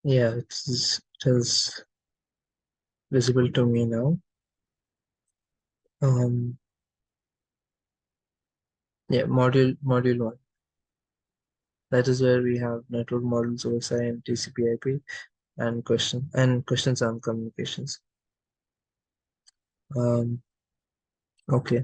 Yeah, it is visible to me now. Um, yeah, module one. That is where we have network models, OSI and TCP/IP, and questions on communications. Um, okay.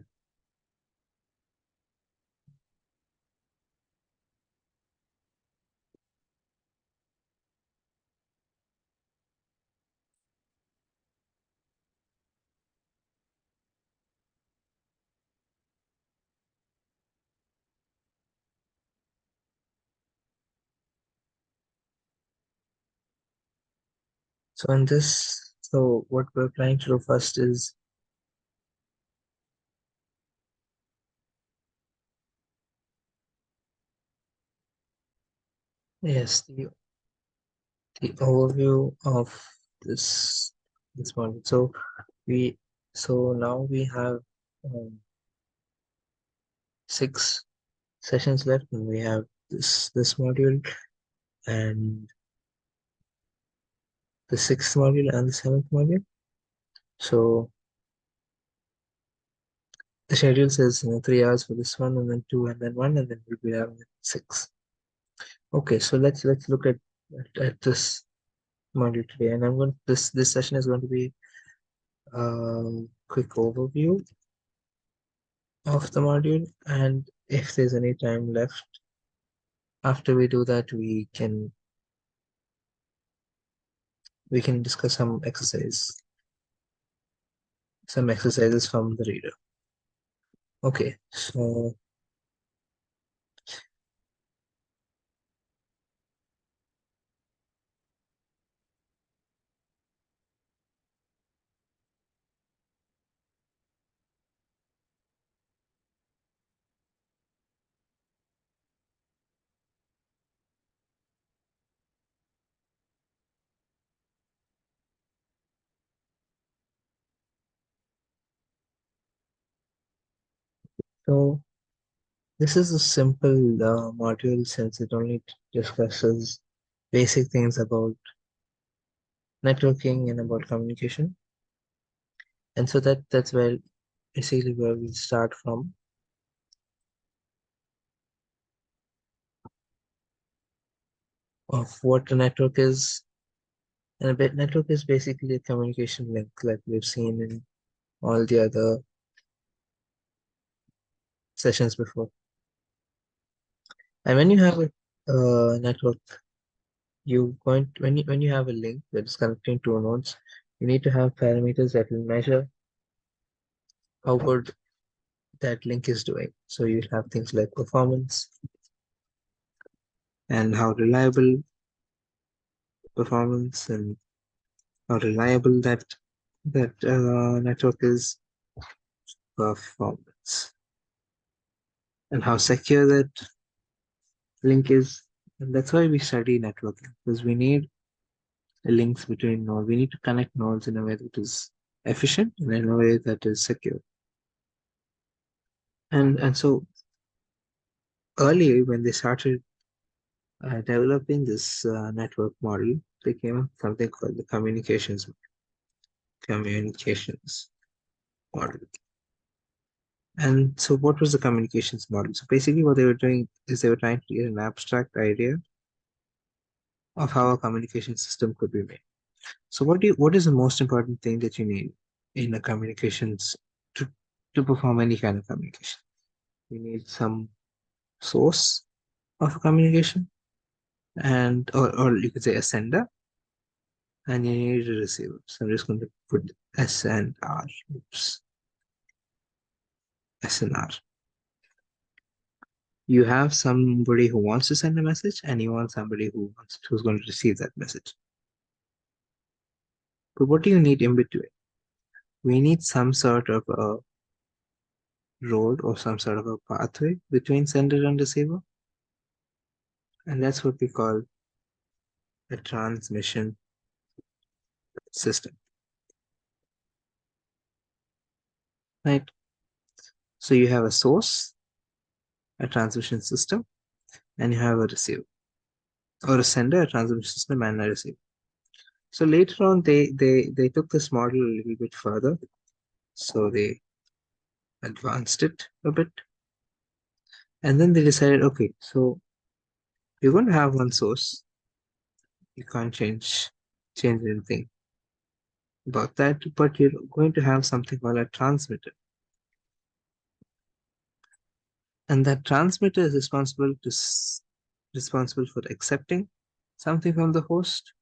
So what we're trying to do first is, yes, the overview of this model. We so now we have um, 6 sessions left, and we have this module and the sixth module and the seventh module. So the schedule says 3 hours for this one, and then two, and then one, and then we'll be having six. Okay, so let's look at this module today, and I'm going this session is going to be a quick overview of the module, and if there's any time left after we do that, we can discuss some exercises from the reader. Okay, so this is a simple module since it only discusses basic things about networking and about communication, and so that's where basically where we start from, of what a network is. And a bit network is basically a communication link, like we've seen in all the other sessions before. And when you have a network, when you have a link that is connecting two nodes, you need to have parameters that will measure how good that link is doing. So you have things like performance and how reliable performance and how reliable that network is, performance, and how secure that link is. And that's why we study networking, because we need links between nodes. We need to connect nodes in a way that is efficient and in a way that is secure. And so earlier when they started developing this network model, they came up with something called the communications model. And so what was the communications model? So basically what they were doing is they were trying to get an abstract idea of how a communication system could be made. So what is the most important thing that you need in a communications to to perform any kind of communication? You need some source of communication, or you could say a sender, and you need a receiver. So I'm just going to put S and R. Oops. S and R. You have somebody who wants to send a message, and you want somebody who's going to receive that message. But what do you need in between? We need some sort of a road or some sort of a pathway between sender and receiver, and that's what we call a transmission system, right? So you have a source, a transmission system, and you have a receiver, or a sender, a transmission system, and a receiver. So later on, they took this model a little bit further. So they advanced it a bit, and then they decided, okay, so you're going to have one source. You can't change anything about that, but you're going to have something called a transmitter, and that transmitter is responsible for accepting something from the host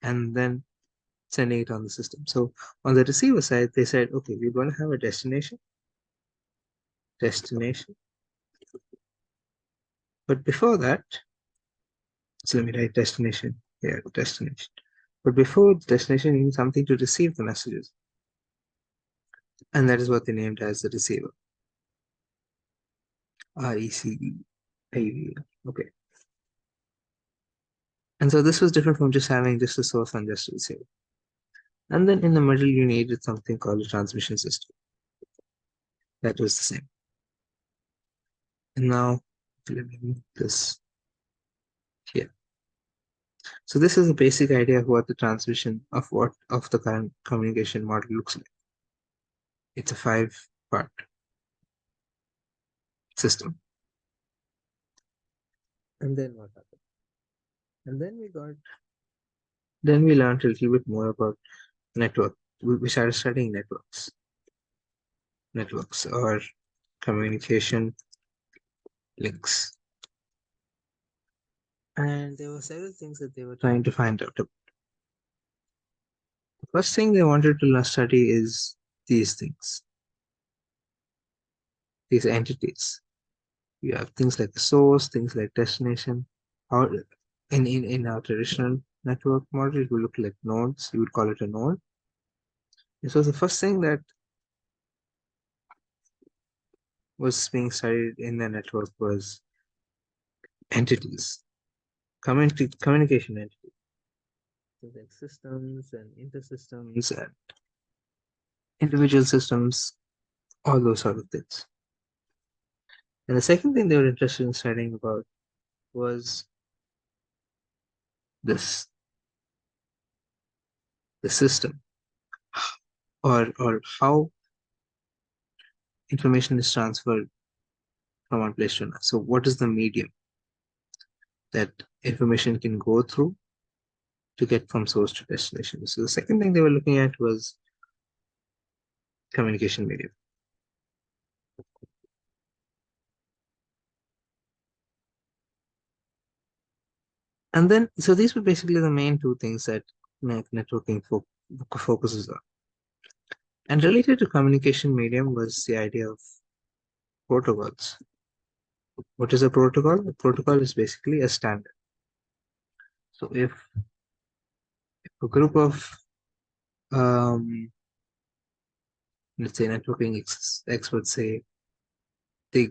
and then sending it on the system. So on the receiver side, they said, okay, we're going to have a destination. But before that, so let me write destination here, destination. But before the destination, you need something to receive the messages. And that is what they named as the receiver. RECEIV. Okay. And so this was different from just having just a source and just a receiver. And then in the middle, you needed something called a transmission system. That was the same. And now, let me move this here. So this is a basic idea of what the transmission of the current communication model looks like. It's a 5-part system. And then what happened? And then we learned a little bit more about network. We started studying networks or communication links. And there were several things that they were trying to find out. The first thing they wanted to study is these things, these entities. You have things like source, things like destination. How in our traditional network model, it would look like nodes. You would call it a node. This was the first thing that was being studied in the network was entities, communication entities, things like systems and intersystems and individual systems, all those sort of things. And the second thing they were interested in studying about was this, the system, or how information is transferred from one place to another. So what is the medium that information can go through to get from source to destination? So the second thing they were looking at was communication medium. And then, so these were basically the main two things that networking focuses on. And related to communication medium was the idea of protocols. What is a protocol? A protocol is basically a standard. So if a group of, let's say, networking experts say, they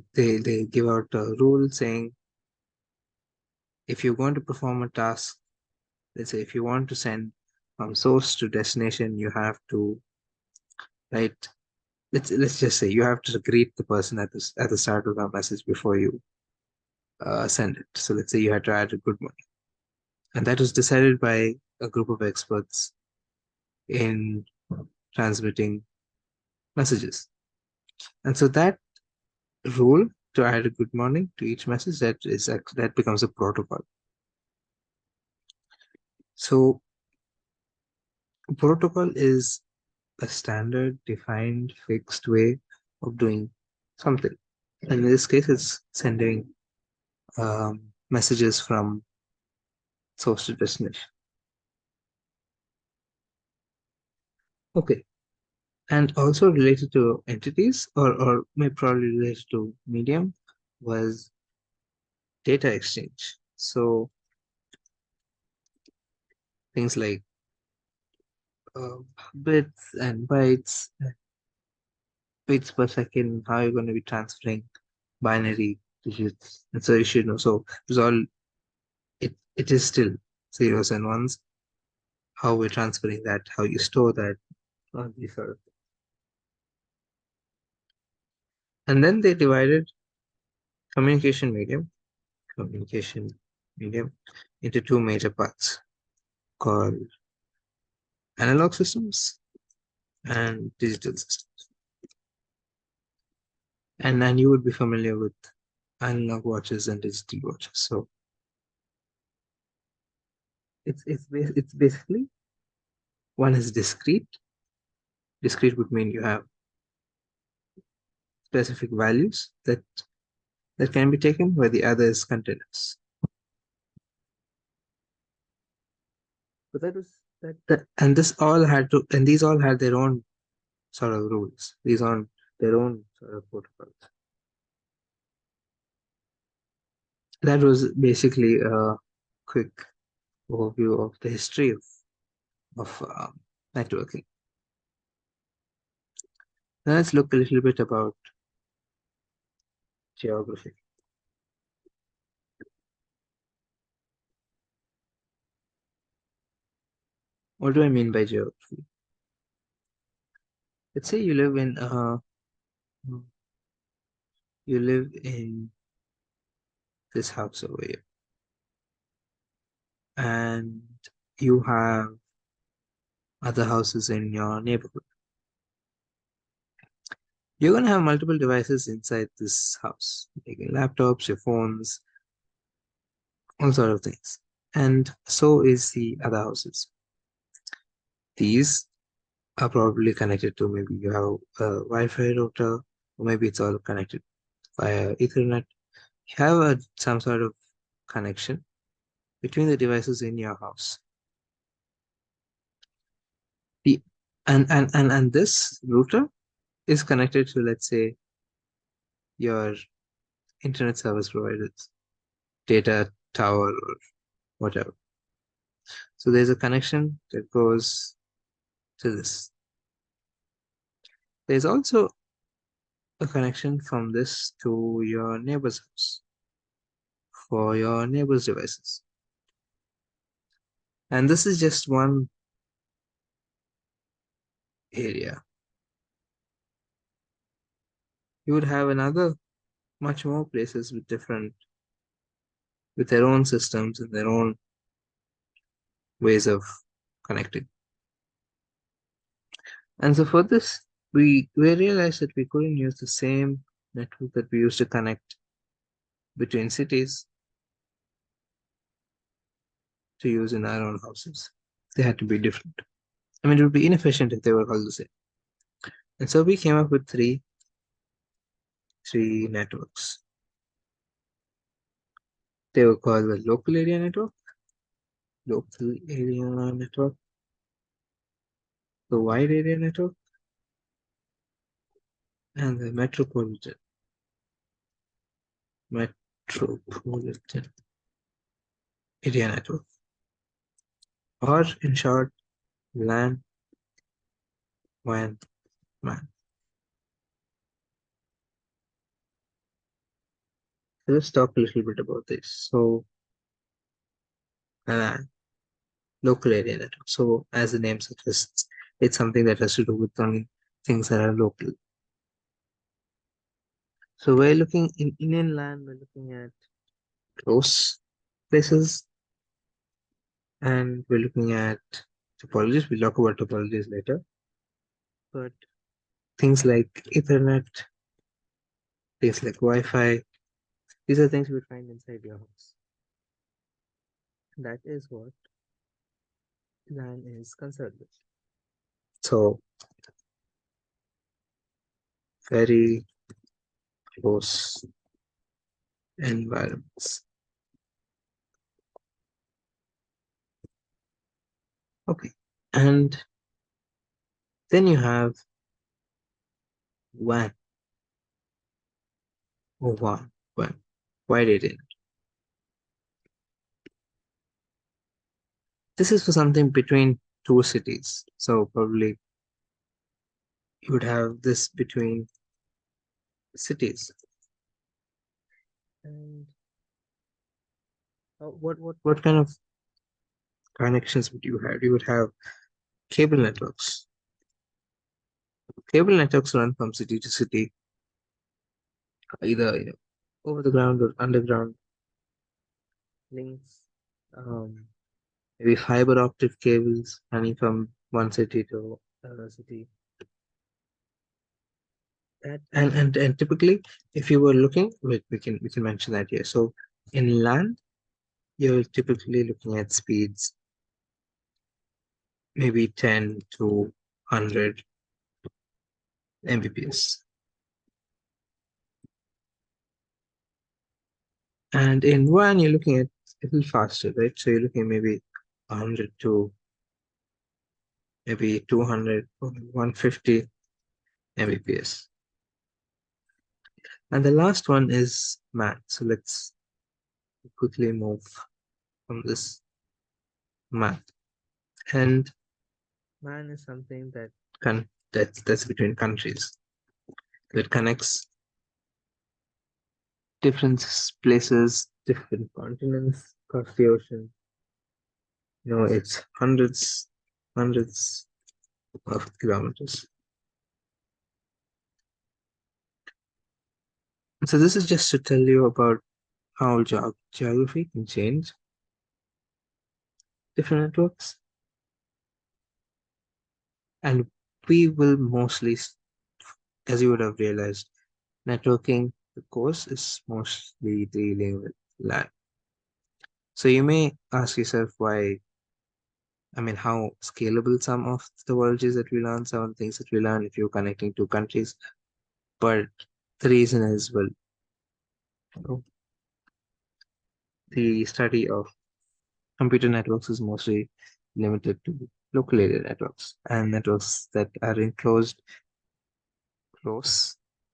give out a rule saying, if you're going to perform a task, let's say if you want to send from source to destination, you have to write, let's just say you have to greet the person at the start of the message before you send it. So let's say you had to add a good morning. And that was decided by a group of experts in transmitting messages. And so that rule to add a good morning to each message, that becomes a protocol. So protocol is a standard defined fixed way of doing something. And in this case, it's sending messages from source to destination. Okay. And also related to entities, or maybe probably related to medium, was data exchange. So things like uh, bits and bytes, bits per second, how you're going to be transferring binary digits. And so you should know. So it's all, it is still zeros and ones, how we're transferring that, how you store that, all these sort of things. And then they divided communication medium communication medium into two major parts. called analog systems and digital systems. And you would be familiar with analog watches and digital watches. So it's basically one is discrete. Discrete would mean you have specific values that can be taken, where the other is continuous. But and this all had to, and these all had their own sort of rules. These on their own sort of protocols. That was basically a quick overview of the history of networking. Now let's look a little bit about geography. What do I mean by geography? Let's say you live in this house over here, and you have other houses in your neighborhood. You're going to have multiple devices inside this house, like your laptops, your phones, all sort of things. And so is the other houses. These are probably connected to, maybe you have a Wi-Fi router, or maybe it's all connected via Ethernet. You have some sort of connection between the devices in your house. The and this router is connected to, let's say, your internet service providers, data tower, or whatever. So there's a connection that goes to this. There's also a connection from this to your neighbor's house for your neighbor's devices. And this is just one area. You would have another much more places with their own systems and their own ways of connecting. And so for this, we realized that we couldn't use the same network that we used to connect between cities to use in our own houses. They had to be different. I mean, it would be inefficient if they were all the same. And so we came up with three networks. They were called the local area network, the wide area network, and the metropolitan area network, or in short, LAN, WAN, MAN. So let's talk a little bit about this. So, LAN, local area network. So, as the name suggests, it's something that has to do with only things that are local. So, we're looking in LAN, we're looking at close places, and we're looking at topologies. We'll talk about topologies later. But things like Ethernet, things like Wi-Fi, these are things you would find inside your house. That is what LAN is concerned with. So very close environments. Okay. And then you have WAN or WAN, wide area. This is for something between two cities. So probably you would have this between cities. And what kind of connections would you have? You would have cable networks. Cable networks run from city to city, either over the ground or underground links. maybe fiber optic cables running from one city to another city. And typically, if you were looking, we can mention that here. So in land, you're typically looking at speeds maybe 10 to 100 Mbps. And in WAN, you're looking at a little faster, right? So you're looking maybe 100 to maybe 200 or 150 Mbps. And the last one is MAN. So let's quickly move from this MAN. And MAN is something that's between countries, that connects different places, different continents across the ocean. It's hundreds of kilometers. So this is just to tell you about how geography can change different networks, and we will mostly, as you would have realized, networking, the course is mostly dealing with LAN. So you may ask yourself how scalable some of the topologies that we learn, some of the things that we learn if you're connecting two countries. But the reason is, well, the study of computer networks is mostly limited to local area networks and networks that are in close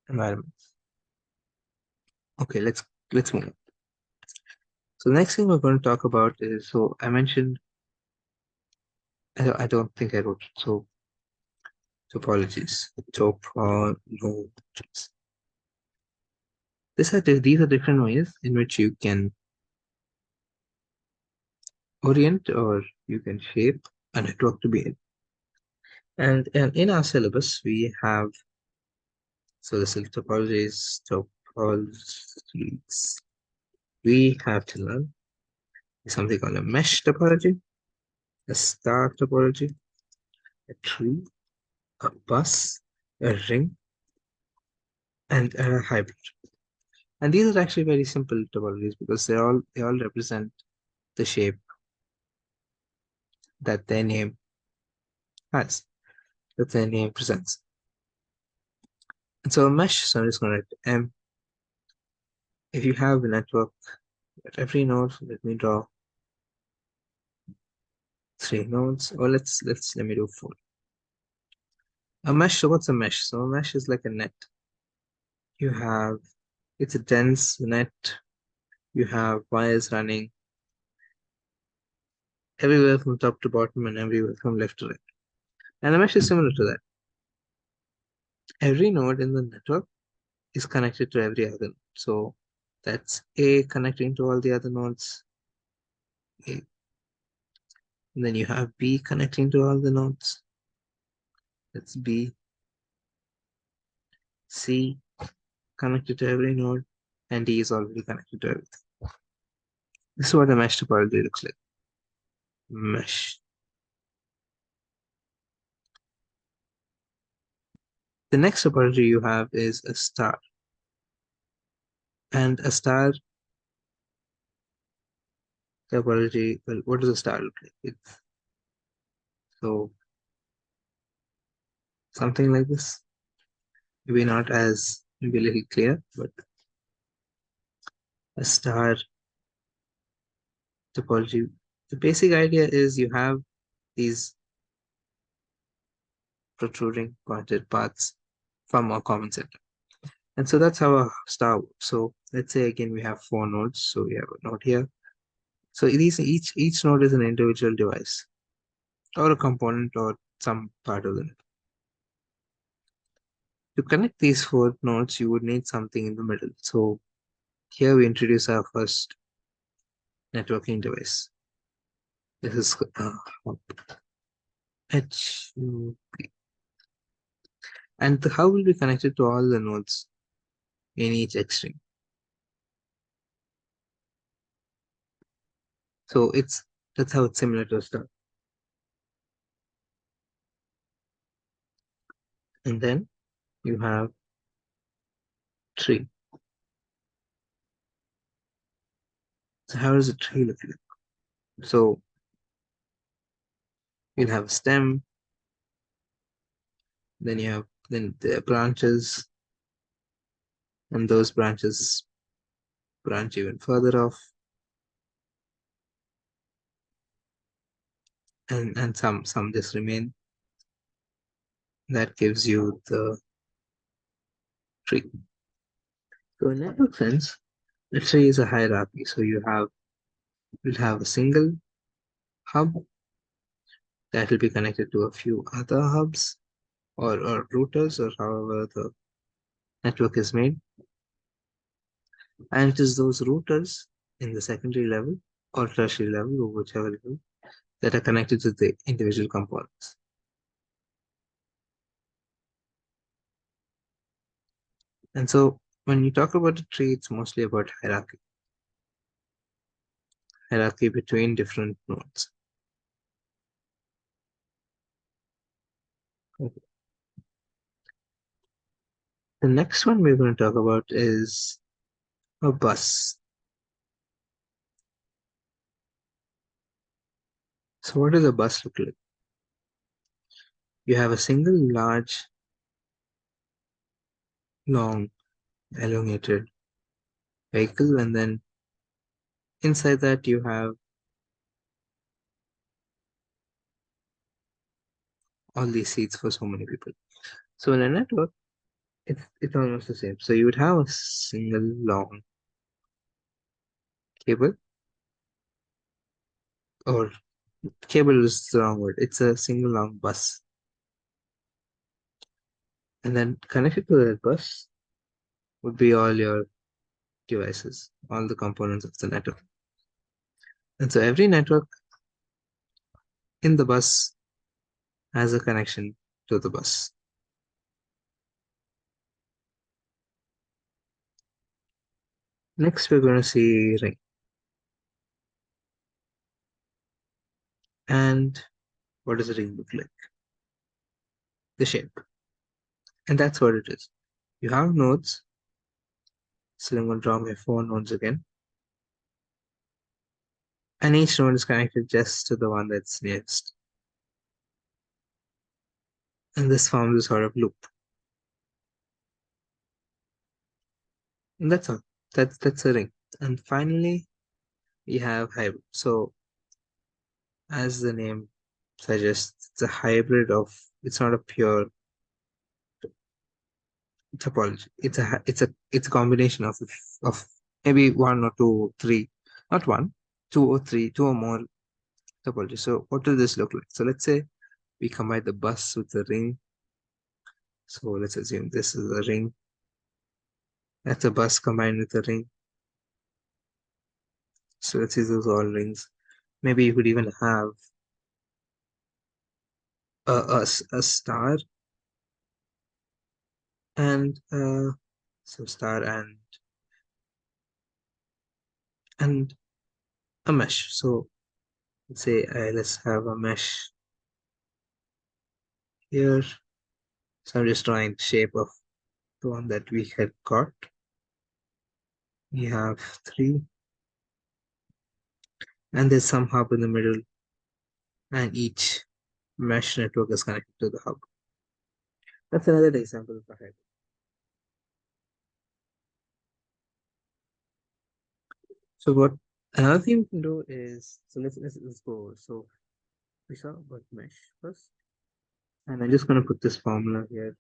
environments. Okay, let's move on. So the next thing we're going to talk about is, so I mentioned, I don't think I wrote it, so topologies, topologies. These are different ways in which you can orient or you can shape a network to be in. And in our syllabus, we have, so this is topologies. We have to learn something called a mesh topology, a star topology, a tree, a bus, a ring, and a hybrid. And these are actually very simple topologies because they all represent the shape that their name has, that their name presents. And so a mesh, so I'm just going to write M. If you have a network at every node, let me draw 3 nodes, or let me do 4. A mesh, so what's a mesh? So a mesh is like a net. It's a dense net. You have wires running everywhere from top to bottom and everywhere from left to right. And a mesh is similar to that. Every node in the network is connected to every other node. So that's A connecting to all the other nodes. A. And then you have B connecting to all the nodes. That's B. C connected to every node. And D is already connected to everything. This is what a mesh topology looks like. Mesh. The next topology you have is a star. And a star topology, well, what does a star look like? It's so something like this. Maybe not as, maybe a little clear, but a star topology. The basic idea is you have these protruding pointed paths from a common center. And so that's how a star works. So let's say again we have 4 nodes. So we have a node here. So each node is an individual device or a component or some part of the network. To connect these 4 nodes, you would need something in the middle. So here we introduce our first networking device. This is H. And how will be connected to all the nodes in each extreme. So it's That's how it's similar to a star. And then you have tree. So how does a tree look like? So you'll have a stem, then you have then the branches, and those branches branch even further off, and some just remain. That gives you the tree. So in network sense, a tree is a hierarchy. So you'll have a single hub that will be connected to a few other hubs or routers or however the network is made. And it is those routers in the secondary level or tertiary level or whichever level that are connected to the individual components. And so when you talk about a tree, it's mostly about hierarchy between different nodes. Okay. The next one we're going to talk about is a bus. So what does a bus look like? You have a single large, long, elongated vehicle, and then inside that you have all these seats for so many people. So in a network, it's almost the same. So you would have a single long cable, or cable is the wrong word. It's a single long bus. And then connected to that bus would be all your devices, all the components of the network. And so every network in the bus has a connection to the bus. Next, we're going to see ring. And what does a ring look like? The shape. And that's what it is. You have nodes. So I'm going to draw my four nodes again. And each node is connected just to the one that's nearest. And this forms a sort of loop. And that's all. That's a ring. And finally, we have hybrid. So as the name suggests, it's a hybrid of, it's not a pure topology. It's a combination of maybe one or two, three, not one, two or three, two or more topology. So what does this look like? So let's say we combine the bus with the ring. So let's assume this is a ring. That's a bus combined with a ring. So let's use those all rings. Maybe you could even have a star and so star and a mesh. So let's say let's have a mesh here. So I'm just drawing the shape of the one that we had got. We have three, and there's some hub in the middle, and each mesh network is connected to the hub. That's another example of a hybrid. So what another thing we can do is, so let's go over. So we saw about mesh first, and I'm just going to put this formula here: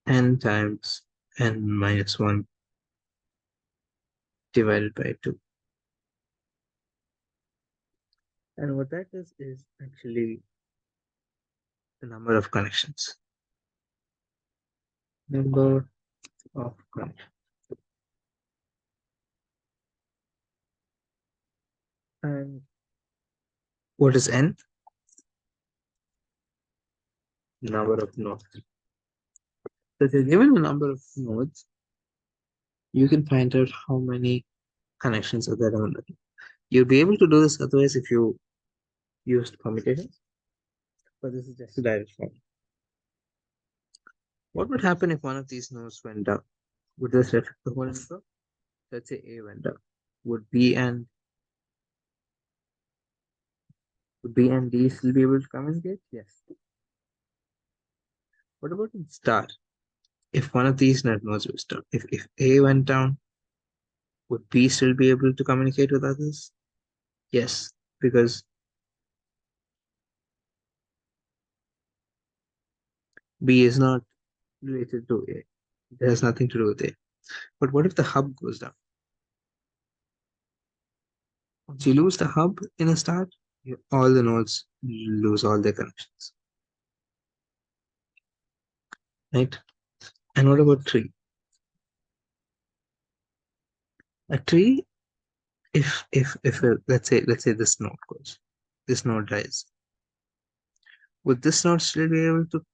n times n minus 1 divided by 2. And what that is actually the number of connections. Number of connections. And what is n? Number of nodes. So if you're given a number of nodes, you can find out how many connections of their own network. You'll be able to do this otherwise if you used permutations, but this is just a direct form. What would happen if one of these nodes went down? Would this affect the whole network? Let's say A went down. Would B and would B and D still be able to communicate? Yes. What about in star? If one of these net nodes was down, if A went down, would B still be able to communicate with others? Yes, because B is not related to A. It has nothing to do with A. But what if the hub goes down? Once you lose the hub in a star, all the nodes lose all their connections, right? And what about tree? A tree, if let's say this node goes, this node dies, would this node still be able to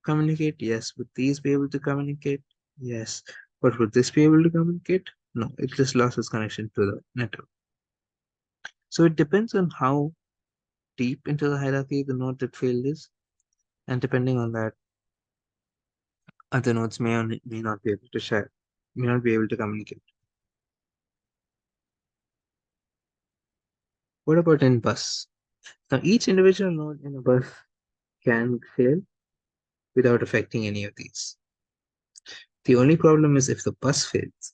communicate? Yes. Would these be able to communicate? Yes. But would this be able to communicate? No, it just lost its connection to the network. So it depends on how deep into the hierarchy the node that failed is, and depending on that, other nodes may not be able to share, may not be able to communicate. What about in bus? Now each individual node in a bus can fail without affecting any of these. The only problem is if the bus fails.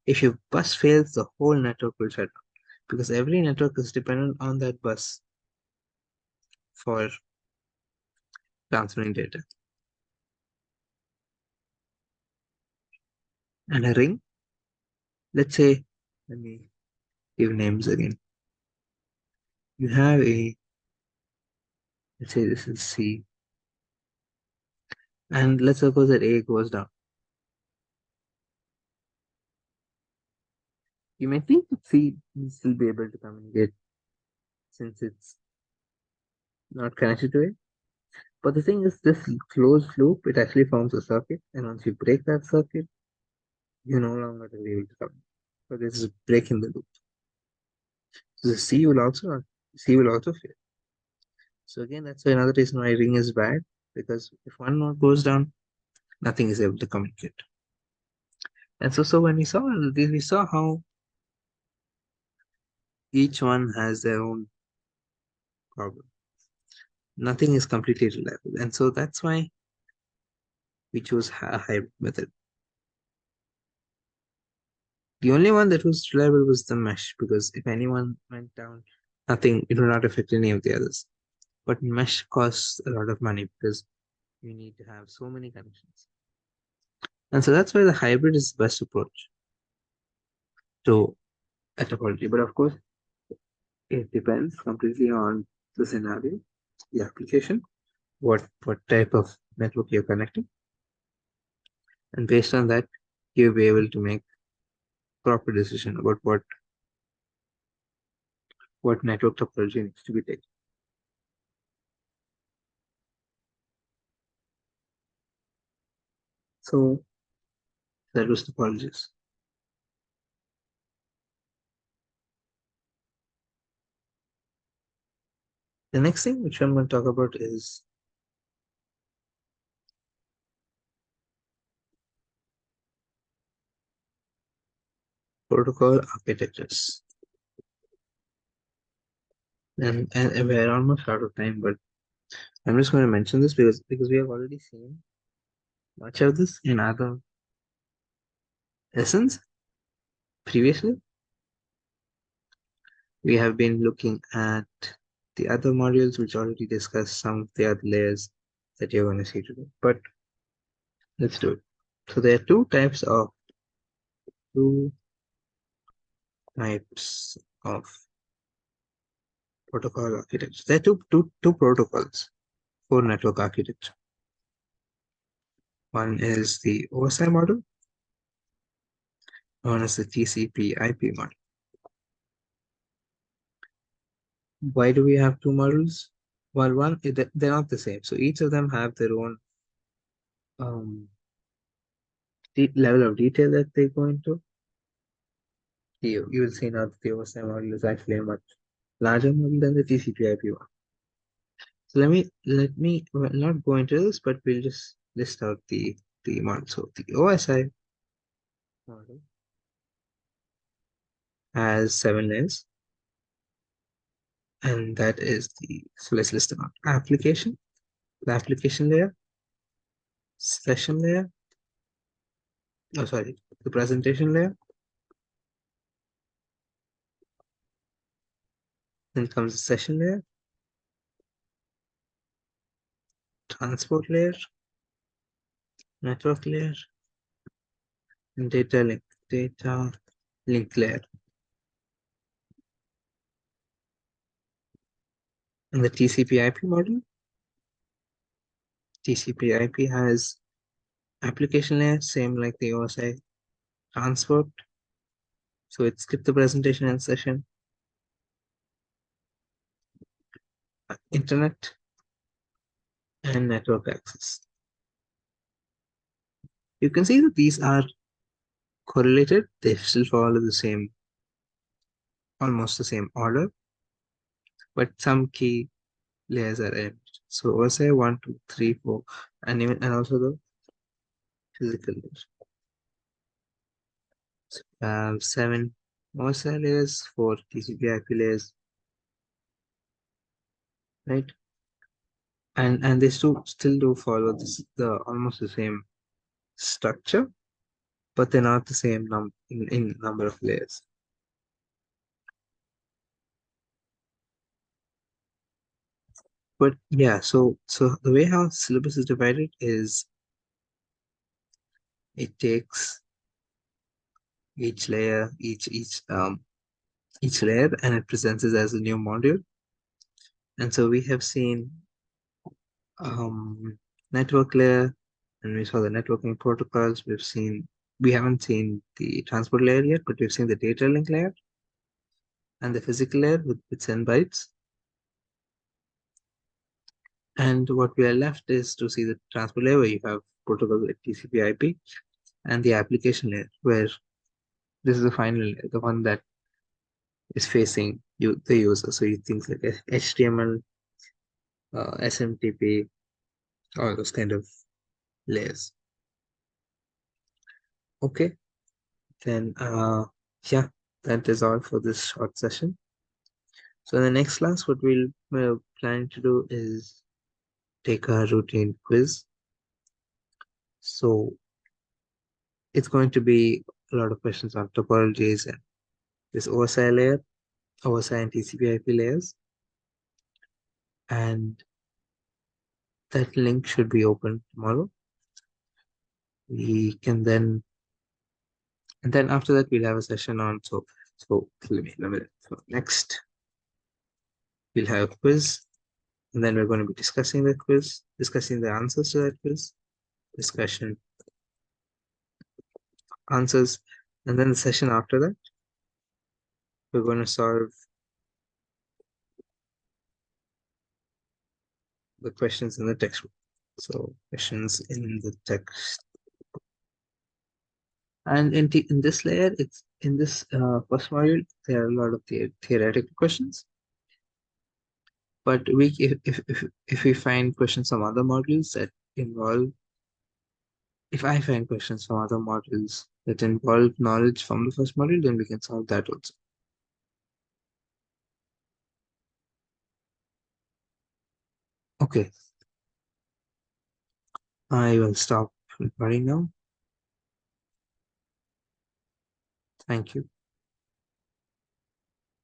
If your bus fails, the whole network will shut down because every network is dependent on that bus for transferring data. And a ring, let's say, let me give names again. You have let's say this is C, and let's suppose that A goes down. You may think that C will still be able to communicate since it's not connected to it. But the thing is, this closed loop, it actually forms a circuit, and once you break that circuit, you no longer will be able to communicate. So this is a break in the loop. So the C will also fail. So again, that's why another reason why ring is bad, because if one node goes down, nothing is able to communicate. And so when we saw this, we saw how each one has their own problem. Nothing is completely reliable. And so that's why we chose a hybrid method. The only one that was reliable was the mesh, because if anyone went down, it will not affect any of the others. But mesh costs a lot of money because you need to have so many connections. And so that's why the hybrid is the best approach to a topology. But of course, it depends completely on the scenario, the application, what type of network you're connecting, and based on that, you'll be able to make proper decision about what network topology needs to be taken. So that was topologies. The next thing which I'm going to talk about is protocol architectures. And we're almost out of time, but I'm just going to mention this because we have already seen much of this in other lessons previously. We have been looking at the other modules which already discussed some of the other layers that you're going to see today. But let's do it. So there are two types of protocol architecture. There are two protocols for network architecture. One is the OSI model, one is the TCP/IP model. Why do we have two models? Well, they're not the same. So each of them have their own um, level of detail that they go into. You will see now that the OSI model is actually a much larger model than the TCP/IP one. So let me well, not go into this, but we'll just list out the model. So the OSI model has 7 layers, and that is the so let's list them out. The application layer, session layer, oh sorry, the presentation layer, then comes the session layer, transport layer, network layer, and data link layer. And the TCP/IP model, TCP/IP has application layer, same like the OSI, transport, so it skipped the presentation and session, internet, and network access. You can see that these are correlated. They still follow the same, almost the same order, but some key layers are added. So OSI 1, 2, 3, 4, and also the physical layers. So, 7 OSI layers, 4 TCP/IP layers, right? And they still do follow the almost the same structure, but they're not the same in number of layers. But yeah, so the way how syllabus is divided is it takes each layer, each layer, and it presents it as a new module. And so we have seen network layer, and we saw the networking protocols. We haven't seen the transport layer yet, but we've seen the data link layer and the physical layer with bits and bytes. And what we are left is to see the transport layer where you have protocols like TCP/IP, and the application layer where this is the final layer, the one that is facing the user. So you things like HTML, SMTP, all those kind of layers. Okay, then yeah, that is all for this short session. So in the next class, what we're planning to do is take a routine quiz. So it's going to be a lot of questions on topologies and this OSI layer, OSI and TCP/IP layers, and that link should be open tomorrow. We can then, and then after that we'll have a session on so let me so next we'll have a quiz, and then we're going to be discussing the quiz, discussing the answers to that quiz, discussion, answers, and then the session after that we're going to solve the questions in the textbook. So questions in the text. And in this layer, it's in this first module, there are a lot of theoretical questions. But if we find questions from other modules that involve, if I find questions from other modules that involve knowledge from the first module, then we can solve that also. Okay, I will stop recording now. Thank you.